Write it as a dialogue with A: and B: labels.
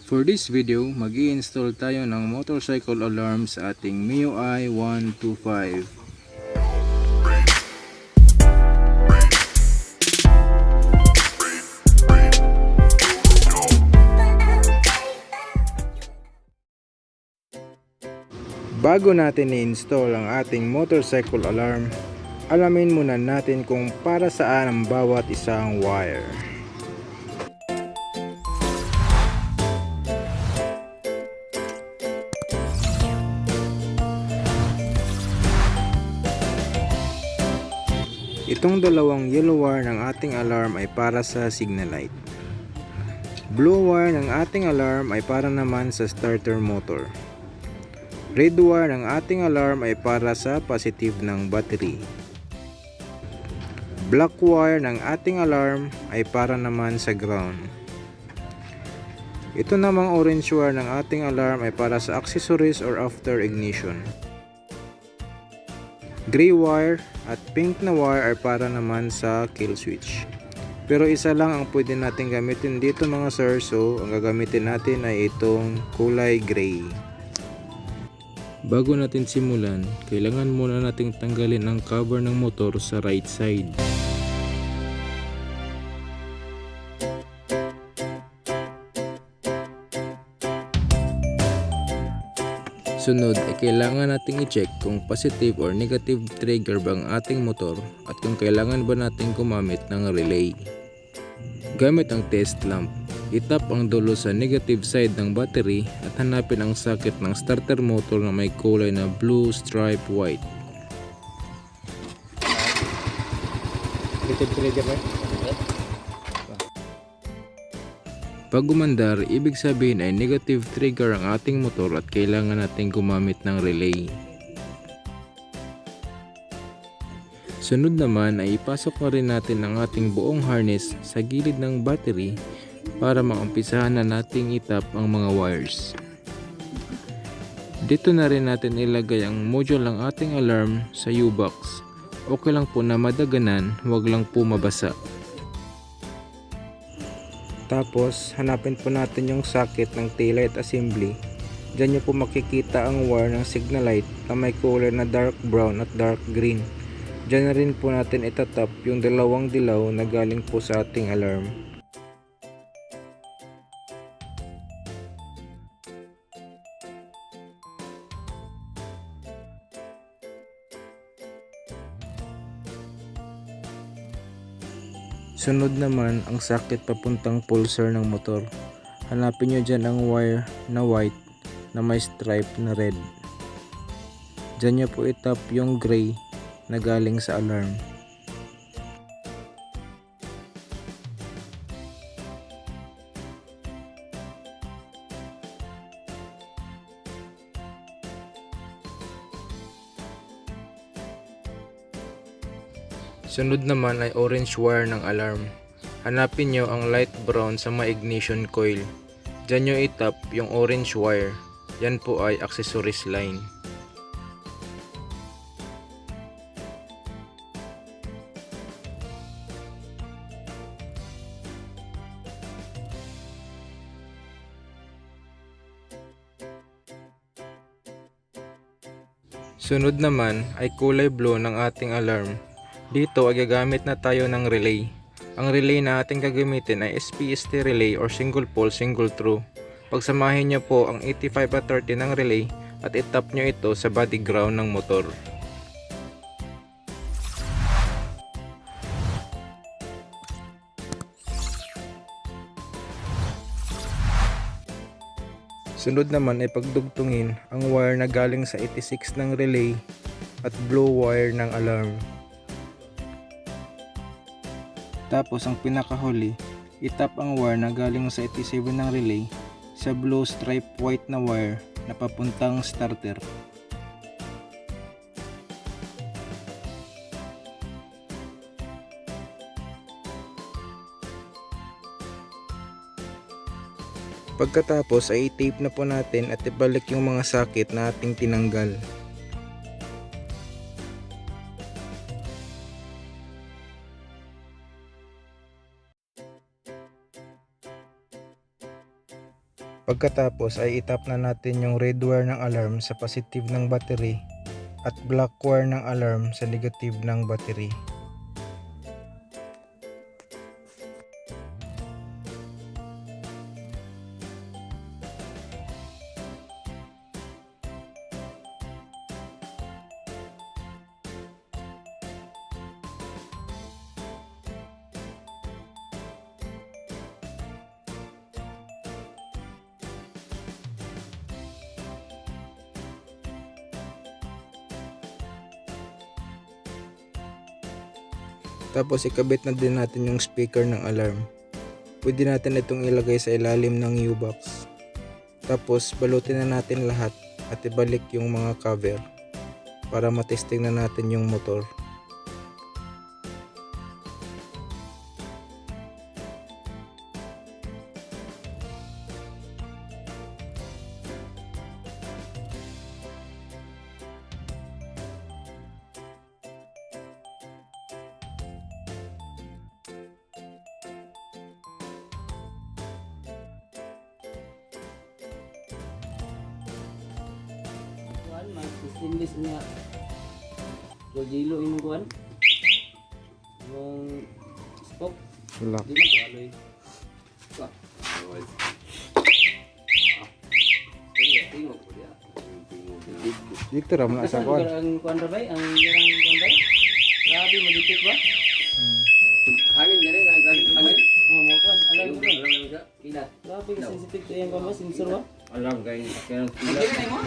A: For this video, mag-i-install tayo ng motorcycle alarm sa ating MIOi 125. Bago natin i-install ang ating motorcycle alarm, alamin muna natin kung para saan ang bawat isang wire. Itong dalawang yellow wire ng ating alarm ay para sa signal light. Blue wire ng ating alarm ay para naman sa starter motor. Red wire ng ating alarm ay para sa positive ng battery. Black wire ng ating alarm ay para naman sa ground. Ito namang orange wire ng ating alarm ay para sa accessories or after ignition. Gray wire at pink na wire ay para naman sa kill switch. Pero isa lang ang pwede natin gamitin dito mga sir, so ang gagamitin natin ay itong kulay gray. Bago natin simulan, kailangan muna nating tanggalin ang cover ng motor sa right side. Sunod ay kailangan nating i-check kung positive or negative trigger ba ang ating motor at kung kailangan ba nating gumamit ng relay. Gamit ang test lamp, itap ang dulo sa negative side ng battery at hanapin ang socket ng starter motor na may kulay na blue stripe white. Negative trigger ba? Pag gumandar, ibig sabihin ay negative trigger ang ating motor at kailangan nating gumamit ng relay. Sunod naman ay ipasok na rin natin ang ating buong harness sa gilid ng battery para maumpisahan na nating itap ang mga wires. Dito na rin natin ilagay ang module ng ating alarm sa U-box. Okay lang po na madaganan, wag lang po mabasa. Tapos, hanapin po natin yung socket ng taillight assembly. Diyan nyo po makikita ang wire ng signal light na may kulay na dark brown at dark green. Diyan na rin po natin itatap yung dalawang dilaw na galing po sa ating alarm. Sunod naman ang socket papuntang pulsar ng motor. Hanapin nyo dyan ang wire na white na may stripe na red. Dyan nyo po itap yung gray na galing sa alarm. Sunod naman ay orange wire ng alarm. Hanapin nyo ang light brown sa may ignition coil. Diyan nyo itap yung orange wire. Yan po ay accessories line. Sunod naman ay kulay blue ng ating alarm. Dito ay gagamit na tayo ng relay. Ang relay na ating gagamitin ay SPST relay or single pole single throw. Pagsamahin nyo po ang 85/30 ng relay at itap nyo ito sa body ground ng motor. Sunod naman ay pagdugtungin ang wire na galing sa 86 ng relay at blue wire ng alarm. Tapos ang pinakahuli, itap ang wire na galing sa 87 ng relay sa blue stripe white na wire na papuntang starter. Pagkatapos ay i-tape na po natin at ibalik yung mga socket na ating tinanggal. Pagkatapos ay itap na natin yung red wire ng alarm sa positive ng battery at black wire ng alarm sa negative ng battery. Tapos ikabit na din natin yung speaker ng alarm. Pwede natin itong ilagay sa ilalim ng U-box. Tapos balutin na natin lahat at ibalik yung mga cover para matesting na natin yung motor.
B: Stainless niya. Gilo yung kuan. Yung spoke.
A: Wala.
B: Di man aloy. Wah. Tingog ko dia.
A: Dito raman sa
B: kuan. Ang kuan ra bay, ang yang kuan bay. Grabe madipit ba? Hangin gani ang hangin. Oh, mo kuan alam mo. Kila. Grabe sensitive to yung kuan ba sensor ba?
C: Alam kay kaya
B: Hindi na mo.